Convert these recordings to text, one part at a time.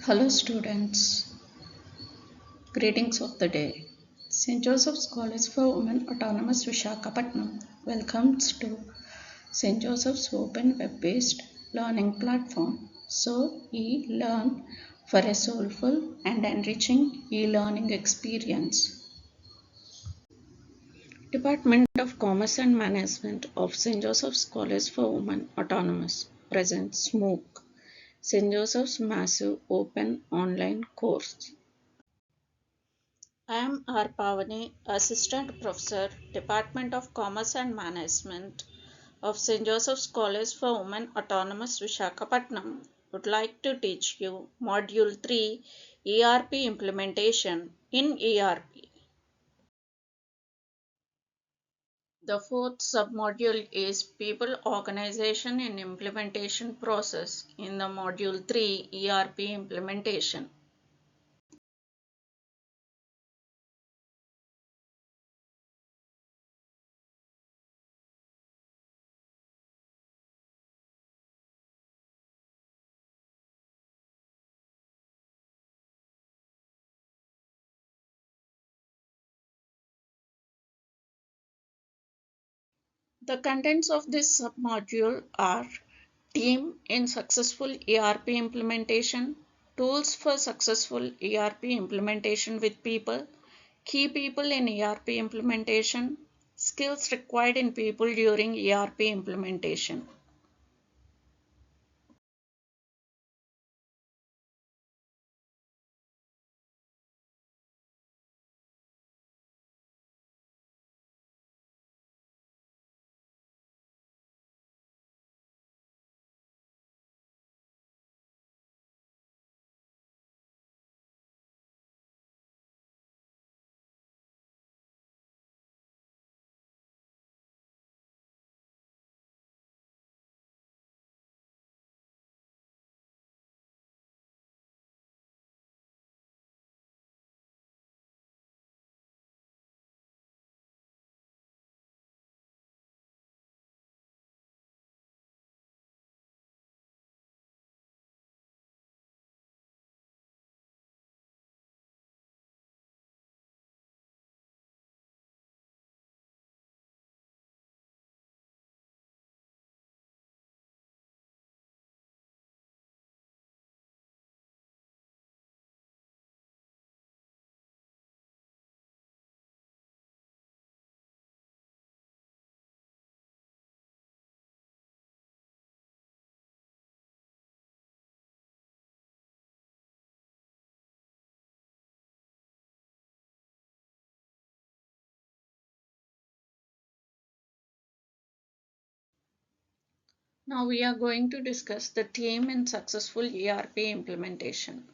Hello students, greetings of the day. St. Joseph's College for Women Autonomous Vishakhapatnam welcomes to St. Joseph's open web-based learning platform. So e-learn for a soulful and enriching e-learning experience. Department of Commerce and Management of St. Joseph's College for Women Autonomous presents MOOC, St. Joseph's massive open online course. I am R. Pavani, Assistant Professor, Department of Commerce and Management of St. Joseph's College for Women Autonomous Vishakhapatnam. Would like to teach you Module 3 ERP Implementation in ERP. The fourth submodule is People, Organization and Implementation Process in the Module 3 ERP Implementation. The contents of this submodule are Team in successful ERP implementation, tools for successful ERP implementation with people, key people in ERP implementation, skills required in people during ERP implementation. Now we are going to discuss the team in successful ERP implementation.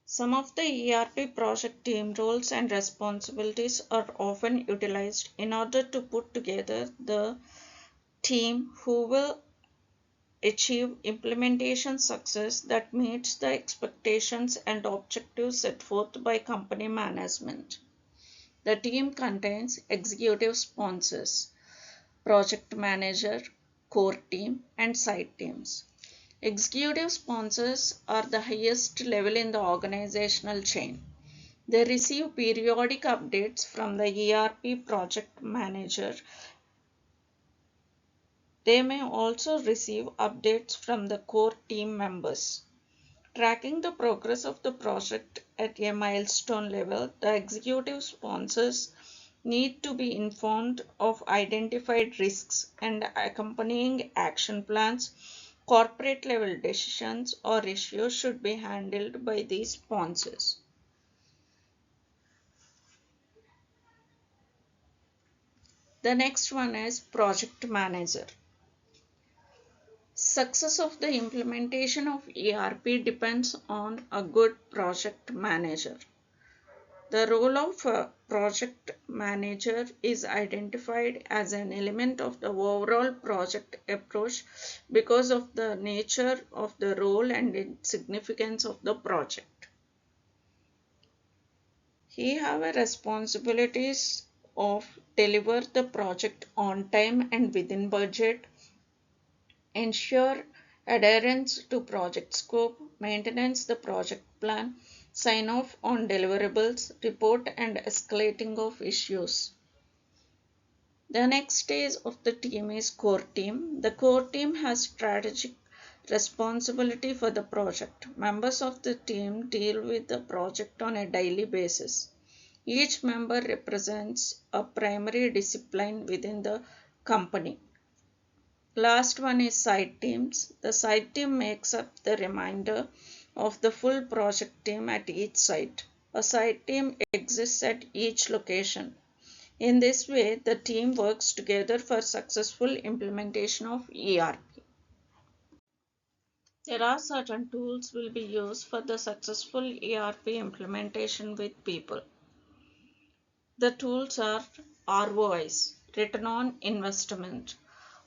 Some of the ERP project team roles and responsibilities are often utilized in order to put together the team who will achieve implementation success that meets the expectations and objectives set forth by company management. The team contains executive sponsors, project manager, core team, and site teams. Executive sponsors are the highest level in the organizational chain. They receive periodic updates from the ERP project manager. They may also receive updates from the core team members. Tracking the progress of the project at a milestone level, the executive sponsors need to be informed of identified risks and accompanying action plans. Corporate level decisions or issues should be handled by these sponsors. The next one is project manager. Success of the implementation of ERP depends on a good project manager. The role of a project manager is identified as an element of the overall project approach because of the nature of the role and its significance of the project. He have a responsibilities of deliver the project on time and within budget, ensure adherence to project scope, maintenance the project plan, sign off on deliverables, report and escalating of issues. The next stage of the team is core team. The core team has strategic responsibility for the project. Members of the team deal with the project on a daily basis. Each member represents a primary discipline within the company. Last one is site teams. The site team makes up the remainder of the full project team at each site. A site team exists at each location. In this way, the team works together for successful implementation of ERP. There are certain tools will be used for the successful ERP implementation with people. The tools are ROIs, return on investment.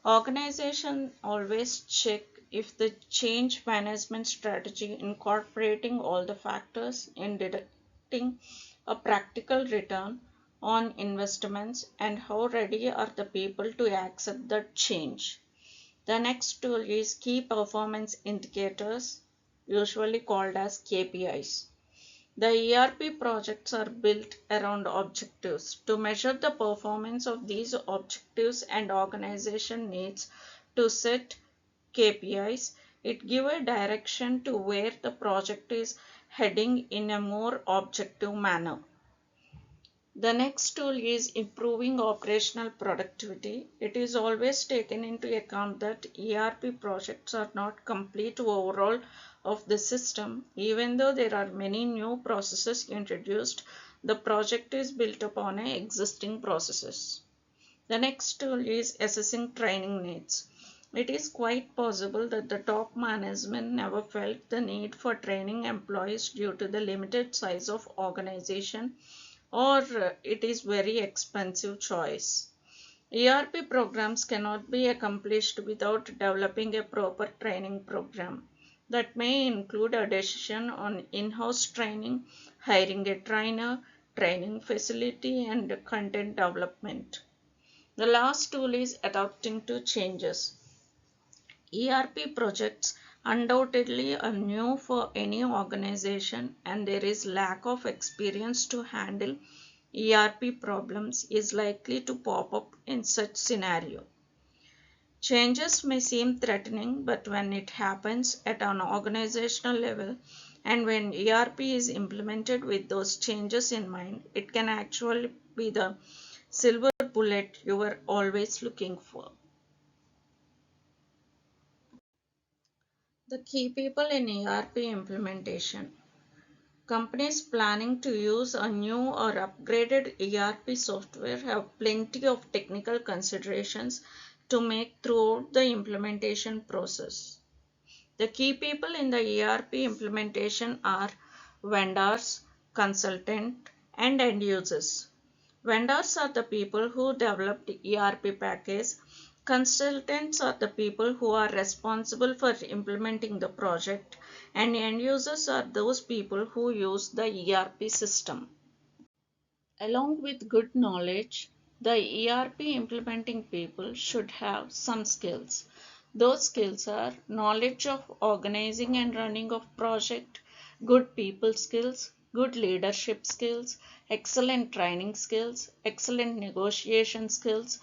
Organizations always check if the change management strategy incorporating all the factors in deducting a practical return on investments and how ready are the people to accept that change. The next tool is key performance indicators, usually called as KPIs. The ERP projects are built around objectives. To measure the performance of these objectives and organization needs to set KPIs, it gives a direction to where the project is heading in a more objective manner. The next tool is improving operational productivity. It is always taken into account that ERP projects are not complete overall of the system. Even though there are many new processes introduced, the project is built upon existing processes. The next tool is assessing training needs. It is quite possible that the top management never felt the need for training employees due to the limited size of organization, or it is very expensive choice. ERP programs cannot be accomplished without developing a proper training program. That may include a decision on in-house training, hiring a trainer, training facility, and content development. The last tool is adapting to changes. ERP projects undoubtedly are new for any organization, and there is lack of experience to handle ERP problems is likely to pop up in such scenario. Changes may seem threatening, but when it happens at an organizational level and when ERP is implemented with those changes in mind, it can actually be the silver bullet you were always looking for. The key people in ERP implementation. Companies planning to use a new or upgraded ERP software have plenty of technical considerations to make throughout the implementation process. The key people in the ERP implementation are vendors, consultants, and end users. Vendors are the people who develop the ERP package. Consultants are the people who are responsible for implementing the project, and end users are those people who use the ERP system. Along with good knowledge, the ERP implementing people should have some skills. Those skills are knowledge of organizing and running of project, good people skills, good leadership skills, excellent training skills, excellent negotiation skills,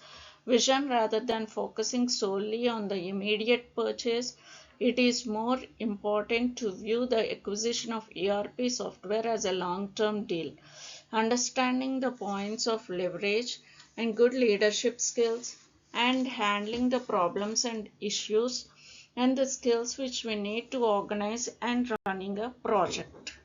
vision rather than focusing solely on the immediate purchase. It is more important to view the acquisition of ERP software as a long-term deal. Understanding the points of leverage and good leadership skills and handling the problems and issues and the skills which we need to organize and running a project.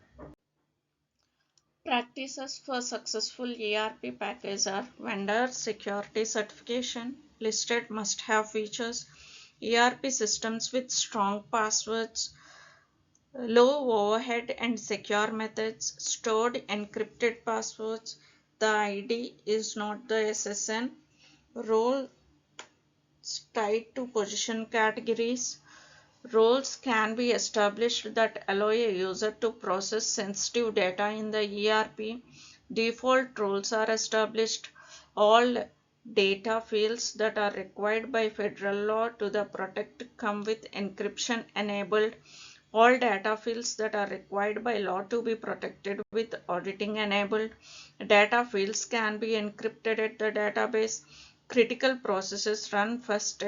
Practices for successful ERP package are vendor security certification, listed must-have features, ERP systems with strong passwords, low overhead and secure methods, stored encrypted passwords, the ID is not the SSN, roles tied to position categories. Roles can be established that allow a user to process sensitive data in the ERP. Default roles are established. All Data fields that are required by federal law to the protect come with encryption enabled. All data fields that are required by law to be protected with auditing enabled. Data fields can be encrypted at the database. Critical processes run first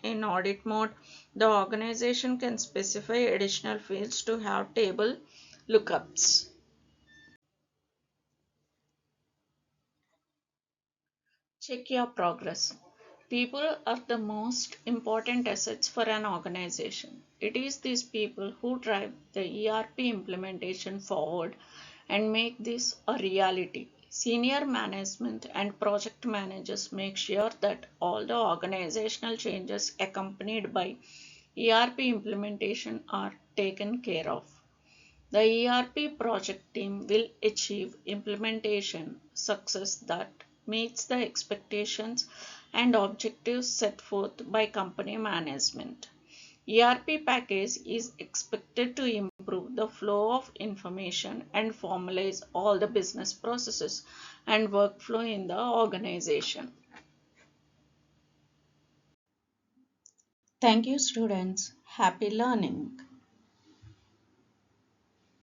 in audit mode. The organization can specify additional fields to have table lookups. Check your progress. People are the most important assets for an organization. It is these people who drive the ERP implementation forward and make this a reality. Senior management and project managers make sure that all the organizational changes accompanied by ERP implementation are taken care of. The ERP project team will achieve implementation success that meets the expectations and objectives set forth by company management. ERP package is expected to improve the flow of information and formalize all the business processes and workflow in the organization. Thank you, students. Happy learning.